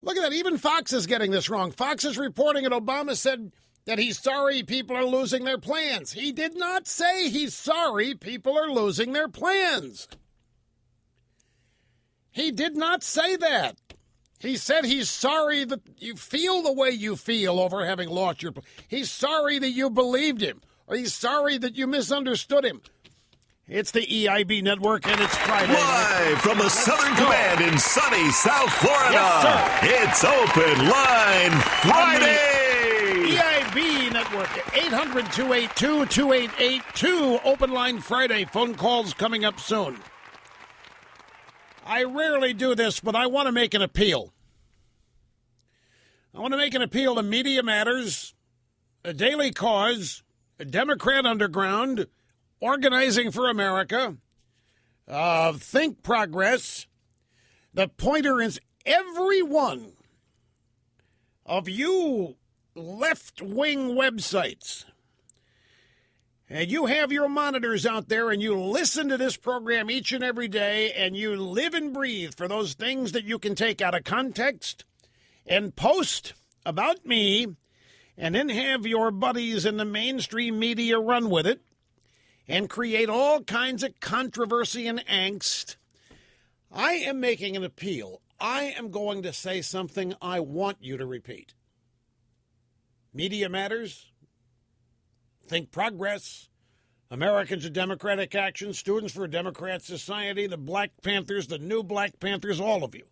Look at that. Even Fox is getting this wrong. Fox is reporting that Obama said that he's sorry people are losing their plans. He did not say he's sorry people are losing their plans. He did not say that. He said he's sorry that you feel the way you feel over having lost your... He's sorry that you believed him, or he's sorry that you misunderstood him. It's the EIB Network, and it's Friday. Live from the Southern Command in sunny South Florida, yes, it's Open Line Friday! EIB Network, 800-282-2882, Open Line Friday. Phone calls coming up soon. I rarely do this, but I want to make an appeal. I want to make an appeal to Media Matters, A Daily Cause, a Democrat Underground, Organizing for America, Think Progress. The pointer is every one of you left-wing websites. And you have your monitors out there and you listen to this program each and every day and you live and breathe for those things that you can take out of context and post about me and then have your buddies in the mainstream media run with it and create all kinds of controversy and angst. I am making an appeal. I am going to say something I want you to repeat. Media Matters, Think Progress, Americans of Democratic Action, Students for a Democrat Society, the Black Panthers, the new Black Panthers, all of you.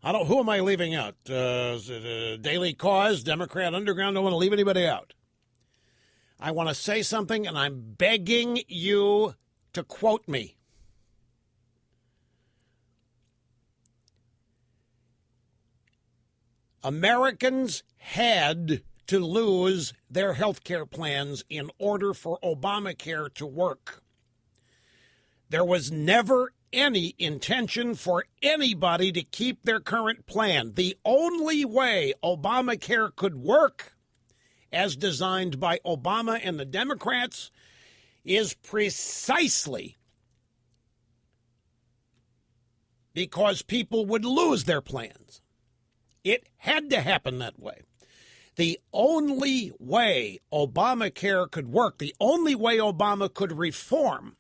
Who am I leaving out? Is it a Daily Cause, Democrat Underground? I don't want to leave anybody out. I want to say something, and I'm begging you to quote me. Americans had to lose their health care plans in order for Obamacare to work. There was never any intention for anybody to keep their current plan. The only way Obamacare could work, as designed by Obama and the Democrats, is precisely because people would lose their plans. It had to happen that way. The only way Obamacare could work, the only way Obama could reform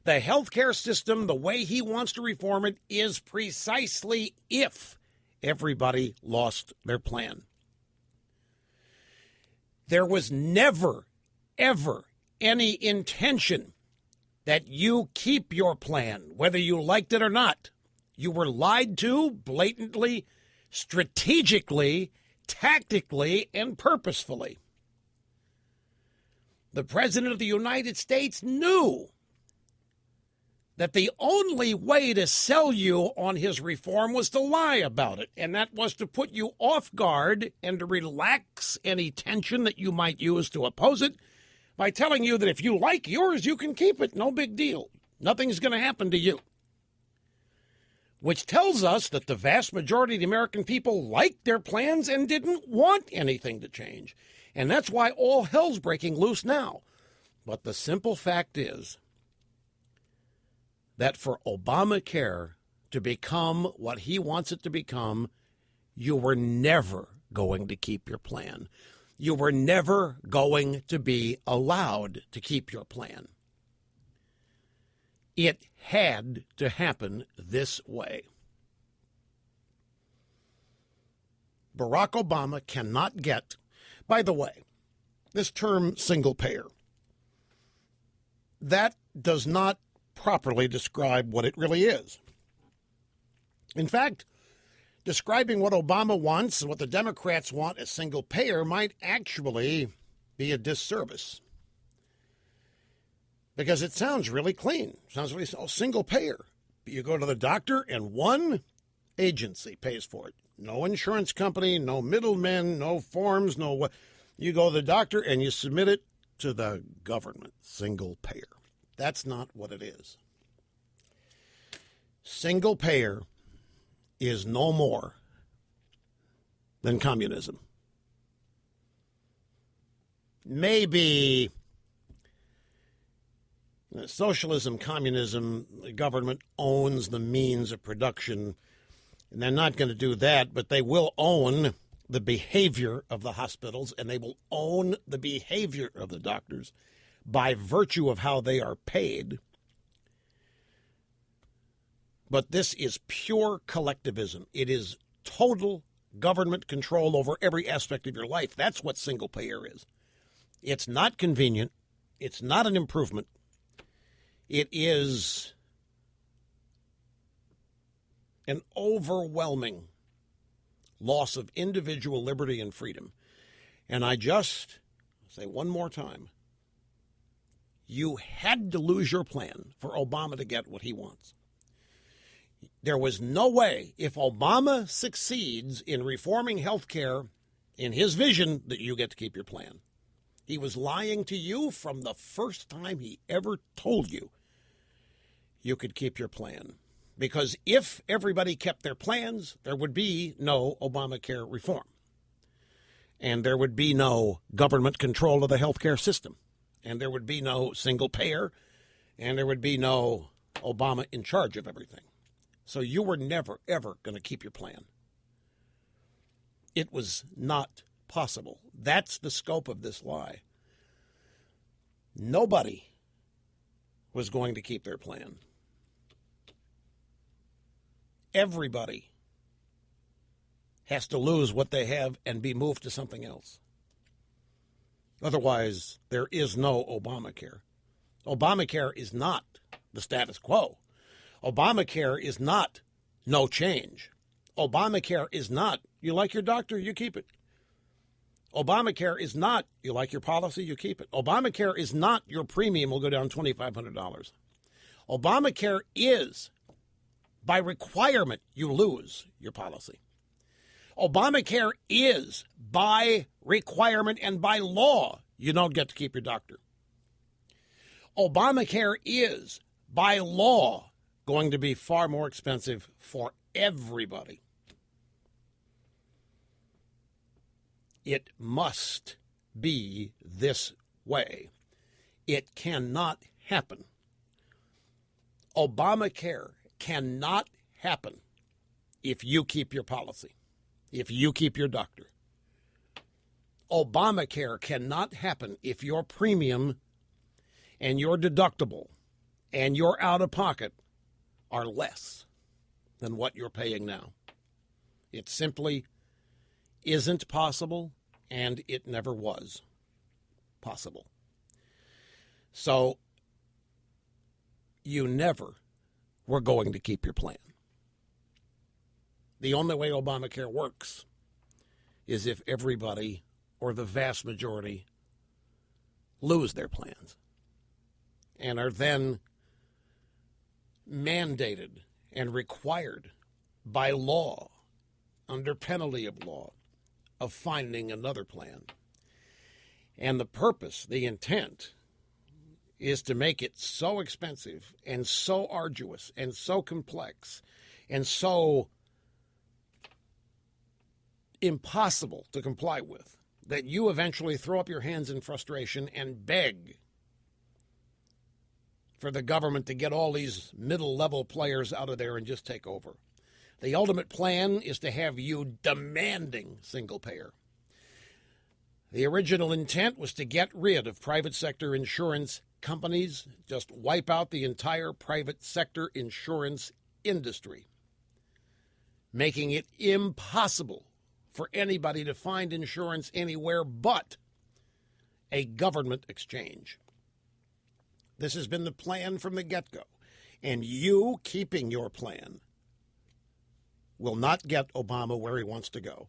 the healthcare system the way he wants to reform it, is precisely if everybody lost their plan. There was never, ever any intention that you keep your plan, whether you liked it or not. You were lied to blatantly, strategically, tactically, and purposefully. The President of the United States knew that the only way to sell you on his reform was to lie about it, and that was to put you off guard and to relax any tension that you might use to oppose it by telling you that if you like yours, you can keep it. No big deal. Nothing's going to happen to you. Which tells us that the vast majority of the American people liked their plans and didn't want anything to change. And that's why all hell's breaking loose now. But the simple fact is that for Obamacare to become what he wants it to become, you were never going to keep your plan. You were never going to be allowed to keep your plan. It had to happen this way. Barack Obama cannot get, by the way, this term single payer. That does not properly describe what it really is. In fact, describing what Obama wants and what the Democrats want as single payer might actually be a disservice. Because it sounds really clean. It sounds really single payer. You go to the doctor and one agency pays for it. No insurance company, no middlemen, no forms, no what. You go to the doctor and you submit it to the government. Single payer. That's not what it is. Single payer is no more than communism. Maybe socialism, communism, the government owns the means of production And they're not going to do that, but they will own the behavior of the hospitals, and they will own the behavior of the doctors by virtue of how they are paid. But this is pure collectivism. It is total government control over every aspect of your life. That's what single payer is. It's not convenient. It's not an improvement. It is an overwhelming loss of individual liberty and freedom. And I just say one more time, you had to lose your plan for Obama to get what he wants. There was no way, if Obama succeeds in reforming health care in his vision, that you get to keep your plan. He was lying to you from the first time he ever told you you could keep your plan. Because if everybody kept their plans, there would be no Obamacare reform. And there would be no government control of the health care system. And there would be no single payer. And there would be no Obama in charge of everything. So you were never, ever going to keep your plan. It was not possible. That's the scope of this lie. Nobody was going to keep their plan. Everybody has to lose what they have and be moved to something else. Otherwise, there is no Obamacare. Obamacare is not the status quo. Obamacare is not no change. Obamacare is not, you like your doctor, you keep it. Obamacare is not, you like your policy, you keep it. Obamacare is not, your premium will go down $2,500. Obamacare is, by requirement, you lose your policy. Obamacare is, by requirement and by law, you don't get to keep your doctor. Obamacare is, by law, going to be far more expensive for everybody. It must be this way. It cannot happen. Obamacare cannot happen if you keep your policy, if you keep your doctor. Obamacare cannot happen if your premium and your deductible and your out-of-pocket are less than what you're paying now. It simply isn't possible, and it never was possible. So you never were going to keep your plan. The only way Obamacare works is if everybody, or the vast majority, lose their plans and are then mandated and required by law, under penalty of law, of finding another plan. And the purpose, the intent, is to make it so expensive and so arduous and so complex and so impossible to comply with that you eventually throw up your hands in frustration and beg for the government to get all these middle-level players out of there and just take over. The ultimate plan is to have you demanding single payer. The original intent was to get rid of private sector insurance companies, just wipe out the entire private sector insurance industry, making it impossible for anybody to find insurance anywhere but a government exchange. This has been the plan from the get-go, and you keeping your plan will not get Obama where he wants to go.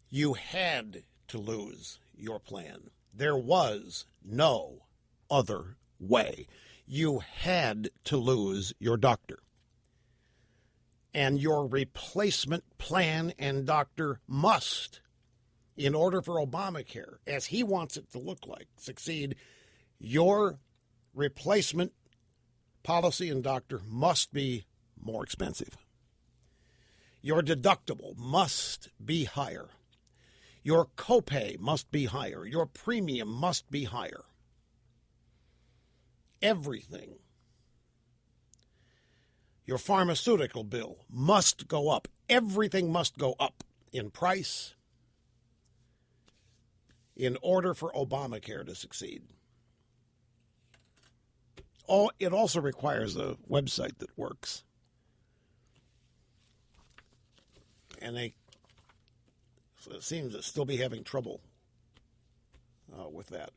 You had to lose your plan. There was no other way. You had to lose your doctor. And your replacement plan and doctor must, in order for Obamacare, as he wants it to look like, succeed, your replacement policy and doctor must be more expensive. Your deductible must be higher. Your copay must be higher. Your premium must be higher. Everything Your pharmaceutical bill must go up. Everything must go up in price in order for Obamacare to succeed. It also requires a website that works. And they seem to still be having trouble with that.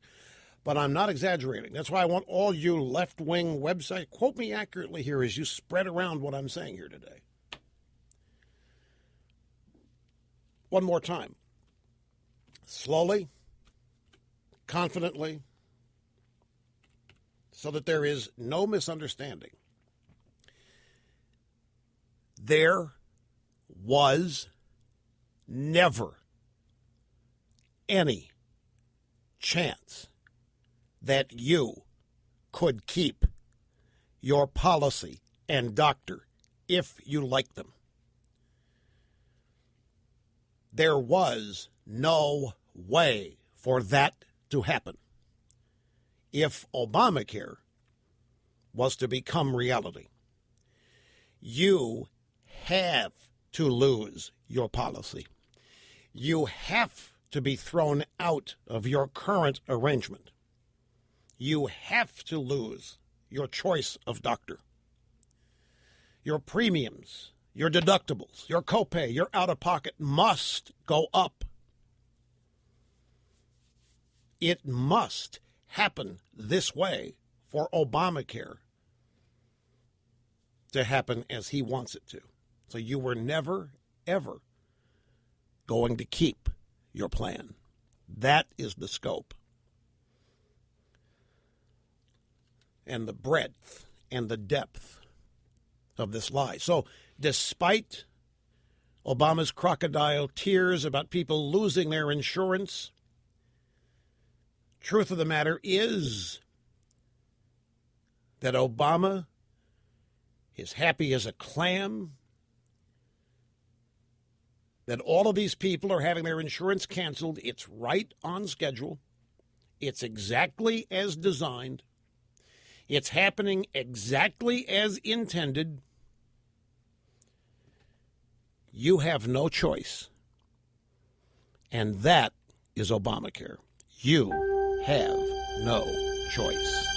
But I'm not exaggerating. That's why I want all you left-wing website, quote me accurately here as you spread around what I'm saying here today. One more time. Slowly, confidently, so that there is no misunderstanding. There was never any chance that you could keep your policy and doctor if you like them. There was no way for that to happen if Obamacare was to become reality. You have to lose your policy. You have to be thrown out of your current arrangement. You have to lose your choice of doctor. Your premiums, your deductibles, your copay, your out-of-pocket must go up. It must happen this way for Obamacare to happen as he wants it to. So you were never, ever going to keep your plan. That is the scope. And the breadth and the depth of this lie. So despite Obama's crocodile tears about people losing their insurance, truth of the matter is that Obama is happy as a clam, that all of these people are having their insurance canceled. It's right on schedule. It's exactly as designed. It's happening exactly as intended. You have no choice. And that is Obamacare. You have no choice.